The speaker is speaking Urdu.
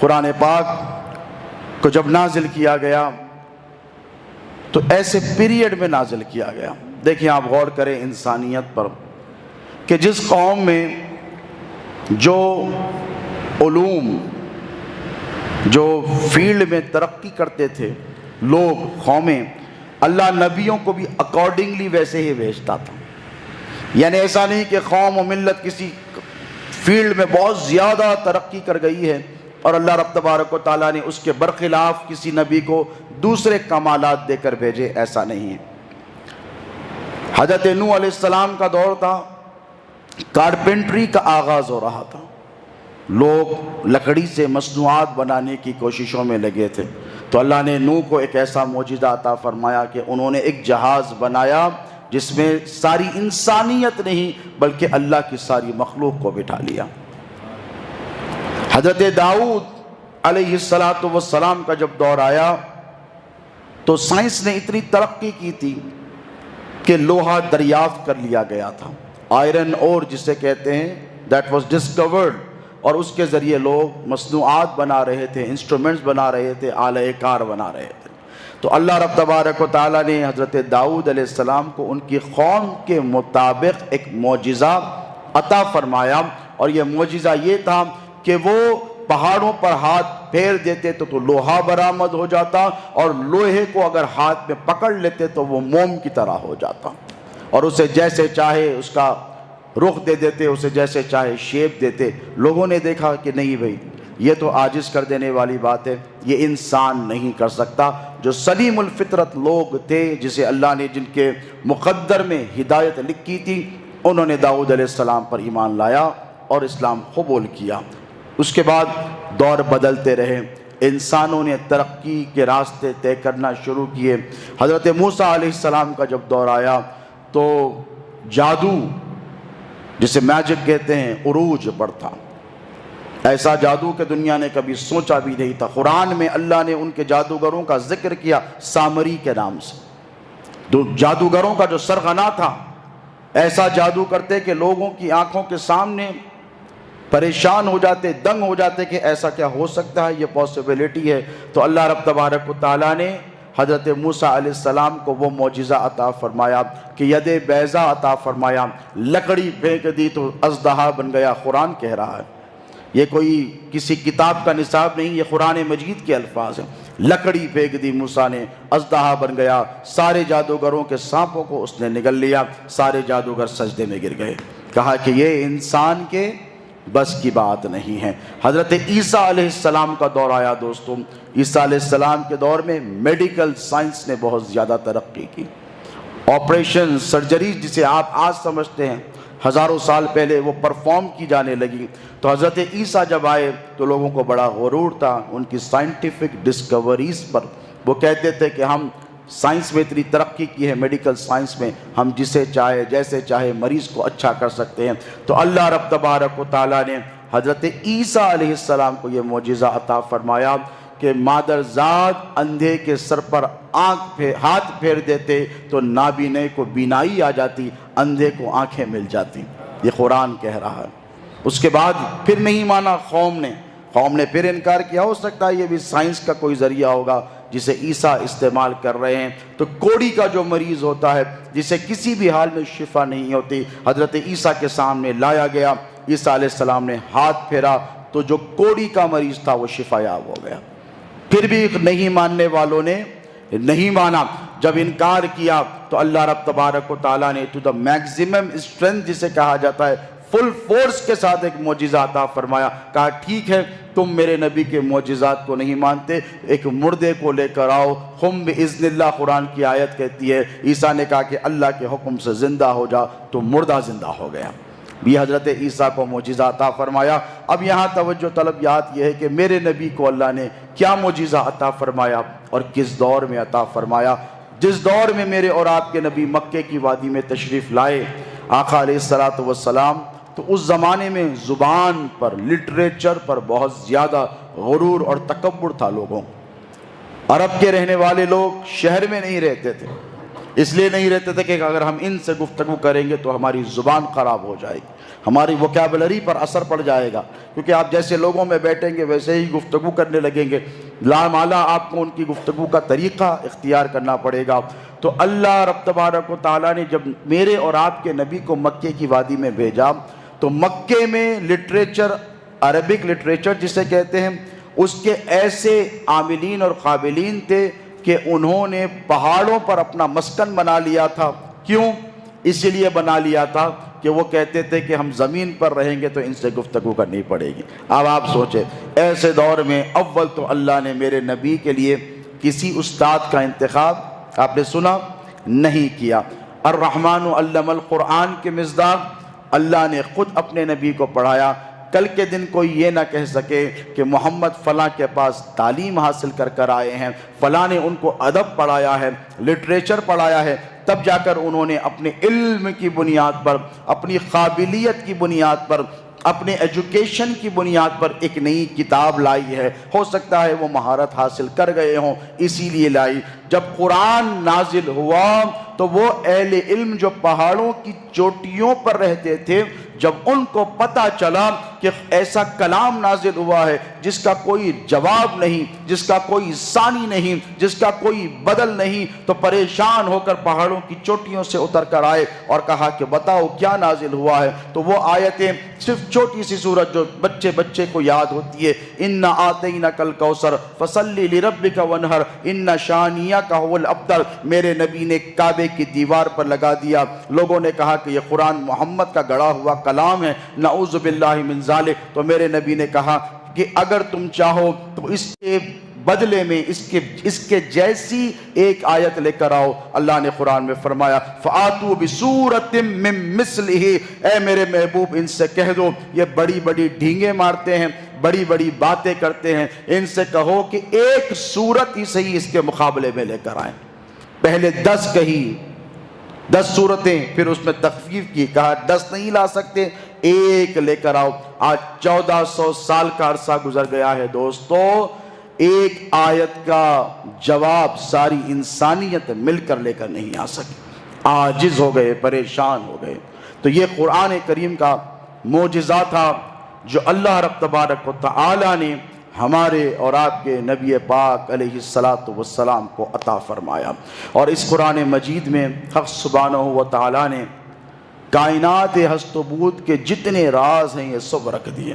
قرآن پاک کو جب نازل کیا گیا تو ایسے پیریڈ میں نازل کیا گیا. دیکھیں آپ غور کریں انسانیت پر کہ جس قوم میں جو علوم جو فیلڈ میں ترقی کرتے تھے لوگ قومیں، اللہ نبیوں کو بھی اکارڈنگلی ویسے ہی بھیجتا تھا. یعنی ایسا نہیں کہ قوم و ملت کسی فیلڈ میں بہت زیادہ ترقی کر گئی ہے اور اللہ رب تبارک و تعالیٰ نے اس کے برخلاف کسی نبی کو دوسرے کمالات دے کر بھیجے، ایسا نہیں ہے. حضرت نوح علیہ السلام کا دور تھا، کارپینٹری کا آغاز ہو رہا تھا، لوگ لکڑی سے مصنوعات بنانے کی کوششوں میں لگے تھے. تو اللہ نے نوح کو ایک ایسا معجزہ عطا فرمایا کہ انہوں نے ایک جہاز بنایا جس میں ساری انسانیت نہیں بلکہ اللہ کی ساری مخلوق کو بٹھا لیا. حضرت داؤد علیہ السلام کا جب دور آیا تو سائنس نے اتنی ترقی کی تھی کہ لوہا دریافت کر لیا گیا تھا، آئرن اور جسے کہتے ہیں دیٹ واز ڈسکورڈ، اور اس کے ذریعے لوگ مصنوعات بنا رہے تھے، انسٹرومنٹس بنا رہے تھے، آلہ کار بنا رہے تھے. تو اللہ رب تبارک و تعالیٰ نے حضرت داؤد علیہ السلام کو ان کی قوم کے مطابق ایک معجزہ عطا فرمایا، اور یہ معجزہ یہ تھا کہ وہ پہاڑوں پر ہاتھ پھیر دیتے تو لوہا برآمد ہو جاتا، اور لوہے کو اگر ہاتھ میں پکڑ لیتے تو وہ موم کی طرح ہو جاتا، اور اسے جیسے چاہے اس کا رخ دے دیتے، اسے جیسے چاہے شیپ دیتے. لوگوں نے دیکھا کہ نہیں بھائی یہ تو عاجز کر دینے والی بات ہے، یہ انسان نہیں کر سکتا. جو سلیم الفطرت لوگ تھے جسے اللہ نے جن کے مقدر میں ہدایت لکھی تھی، انہوں نے داؤد علیہ السلام پر ایمان لایا اور اسلام قبول کیا. اس کے بعد دور بدلتے رہے، انسانوں نے ترقی کے راستے طے کرنا شروع کیے. حضرت موسیٰ علیہ السلام کا جب دور آیا تو جادو جسے میجک کہتے ہیں عروج پر تھا. ایسا جادو کہ دنیا نے کبھی سوچا بھی نہیں تھا. قرآن میں اللہ نے ان کے جادوگروں کا ذکر کیا سامری کے نام سے. جادوگروں کا جو سرغنہ تھا، ایسا جادو کرتے کہ لوگوں کی آنکھوں کے سامنے پریشان ہو جاتے، دنگ ہو جاتے کہ ایسا کیا ہو سکتا ہے، یہ پاسبلٹی ہے. تو اللہ رب تبارک و تعالیٰ نے حضرت موسیٰ علیہ السلام کو وہ معجزہ عطا فرمایا کہ ید بیضا عطا فرمایا، لکڑی پھینک دی تو اژدہا بن گیا. قرآن کہہ رہا ہے، یہ کوئی کسی کتاب کا نصاب نہیں، یہ قرآن مجید کے الفاظ ہیں. لکڑی پھینک دی موسیٰ نے، اژدہا بن گیا. سارے جادوگروں کے سانپوں کو اس نے نگل لیا، سارے جادوگر سجدے میں گر گئے. کہا کہ یہ انسان کے بس کی بات نہیں ہے. حضرت عیسیٰ علیہ السلام کا دور آیا دوستوں. عیسیٰ علیہ السلام کے دور میں میڈیکل سائنس نے بہت زیادہ ترقی کی. آپریشن سرجری جسے آپ آج سمجھتے ہیں، ہزاروں سال پہلے وہ پرفارم کی جانے لگی. تو حضرت عیسیٰ جب آئے تو لوگوں کو بڑا غرور تھا ان کی سائنٹیفک ڈسکوریز پر. وہ کہتے تھے کہ ہم سائنس میں اتنی ترقی کی ہے، میڈیکل سائنس میں، ہم جسے چاہے جیسے چاہے مریض کو اچھا کر سکتے ہیں. تو اللہ رب تبارک و تعالیٰ نے حضرت عیسیٰ علیہ السلام کو یہ معجزہ عطا فرمایا کہ مادر ذات اندھے کے سر پر ہاتھ پھیر دیتے تو نابینے کو بینائی آ جاتی، اندھے کو آنکھیں مل جاتی. یہ قرآن کہہ رہا ہے. اس کے بعد پھر نہیں مانا قوم نے پھر انکار کیا. ہو سکتا ہے یہ بھی سائنس کا کوئی ذریعہ ہوگا جسے عیسیٰ استعمال کر رہے ہیں. تو کوڑی کا جو مریض ہوتا ہے جسے کسی بھی حال میں شفا نہیں ہوتی، حضرت عیسیٰ کے سامنے لایا گیا. عیسیٰ علیہ السلام نے ہاتھ پھیرا تو جو کوڑی کا مریض تھا وہ شفا یاب ہو گیا. پھر بھی نہیں ماننے والوں نے نہیں مانا. جب انکار کیا تو اللہ رب تبارک و تعالیٰ نے ٹو دا میکسیمم اسٹرینتھ جسے کہا جاتا ہے، فل فورس کے ساتھ ایک معجزہ عطا فرمایا. کہا ٹھیک ہے تم میرے نبی کے معجزات کو نہیں مانتے، ایک مردے کو لے کر آؤ. قم باذن اللہ قرآن کی آیت کہتی ہے. عیسیٰ نے کہا کہ اللہ کے حکم سے زندہ ہو جا، تو مردہ زندہ ہو گیا. یہ حضرت عیسیٰ کو معجزہ عطا فرمایا. اب یہاں توجہ طلب یاد یہ ہے کہ میرے نبی کو اللہ نے کیا معجزہ عطا فرمایا اور کس دور میں عطا فرمایا. جس دور میں میرے اور آپ کے نبی مکے کی وادی میں تشریف لائے آقا علیہ السلام، تو اس زمانے میں زبان پر، لٹریچر پر بہت زیادہ غرور اور تکبر تھا لوگوں. عرب کے رہنے والے لوگ شہر میں نہیں رہتے تھے، اس لیے نہیں رہتے تھے کہ اگر ہم ان سے گفتگو کریں گے تو ہماری زبان خراب ہو جائے گی، ہماری ووکیبلری پر اثر پڑ جائے گا، کیونکہ آپ جیسے لوگوں میں بیٹھیں گے ویسے ہی گفتگو کرنے لگیں گے، لامالا آپ کو ان کی گفتگو کا طریقہ اختیار کرنا پڑے گا۔ تو اللہ رب تبارک و تعالیٰ نے جب میرے اور آپ کے نبی کو مکے کی وادی میں بھیجا تو مکے میں لٹریچر، عربک لٹریچر جسے کہتے ہیں، اس کے ایسے عاملین اور قابلین تھے کہ انہوں نے پہاڑوں پر اپنا مسکن بنا لیا تھا۔ کیوں؟ اس لیے بنا لیا تھا کہ وہ کہتے تھے کہ ہم زمین پر رہیں گے تو ان سے گفتگو کرنی پڑے گی۔ اب آپ سوچیں، ایسے دور میں اول تو اللہ نے میرے نبی کے لیے کسی استاد کا انتخاب آپ نے سنا نہیں کیا۔ الرحمن علم القرآن کے مصداق اللہ نے خود اپنے نبی کو پڑھایا۔ کل کے دن کوئی یہ نہ کہہ سکے کہ محمد فلاں کے پاس تعلیم حاصل کر آئے ہیں، فلاں نے ان کو ادب پڑھایا ہے، لٹریچر پڑھایا ہے، تب جا کر انہوں نے اپنے علم کی بنیاد پر، اپنی قابلیت کی بنیاد پر، اپنے ایجوکیشن کی بنیاد پر ایک نئی کتاب لائی ہے۔ ہو سکتا ہے وہ مہارت حاصل کر گئے ہوں، اسی لیے لائی۔ جب قرآن نازل ہوا تو وہ اہل علم جو پہاڑوں کی چوٹیوں پر رہتے تھے، جب ان کو پتہ چلا کہ ایسا کلام نازل ہوا ہے جس کا کوئی جواب نہیں، جس کا کوئی ثانی نہیں، جس کا کوئی بدل نہیں، تو پریشان ہو کر پہاڑوں کی چوٹیوں سے اتر کر آئے اور کہا کہ بتاؤ کیا نازل ہوا ہے۔ تو وہ آیتیں، صرف چھوٹی سی سورت جو بچے کو یاد ہوتی ہے، اِنَّا آتَيْنَكَ الْكَوْثَرَ فَصَلِّ لِرَبِّكَ وَانْحَرْ إِنَّ شَانِئَكَ هُوَ الْأَبْتَرُ، میرے نبی نے کعبے کی دیوار پر لگا دیا۔ لوگوں نے کہا کہ یہ قرآن محمد کا گڑھا ہوا کلام ہے، نعوذ باللہ من ذالک۔ تو میرے نبی نے کہا کہ اگر تم چاہو تو اس کے بدلے میں اس کے جیسی ایک آیت لے کر آؤ۔ اللہ نے قرآن میں فرمایا فَآتُوا بِسُورَةٍ مِّن مِّثْلِهِ، اے میرے محبوب ان سے کہہ دو، یہ بڑی بڑی ڈھینگیں مارتے ہیں، بڑی بڑی باتیں کرتے ہیں، ان سے کہو کہ ایک سورت ہی صحیح اس کے مقابلے میں لے کر آئیں۔ پہلے 10 کہی، 10 سورتیں، پھر اس میں تخفیف کی، کہا 10 نہیں لا سکتے، ایک لے کر آؤ۔ آج 1400 سال کا عرصہ گزر گیا ہے دوستو، ایک آیت کا جواب ساری انسانیت مل کر لے کر نہیں آ سکی، عاجز ہو گئے، پریشان ہو گئے۔ تو یہ قرآن کریم کا معجزہ تھا جو اللہ رب تبارک و تعالی نے ہمارے اور آپ کے نبی پاک علیہ السلام کو عطا فرمایا۔ اور اس قرآن مجید میں حق سبحانہ و تعالی نے کائنات ہست و بود کے جتنے راز ہیں یہ سب رکھ دیے۔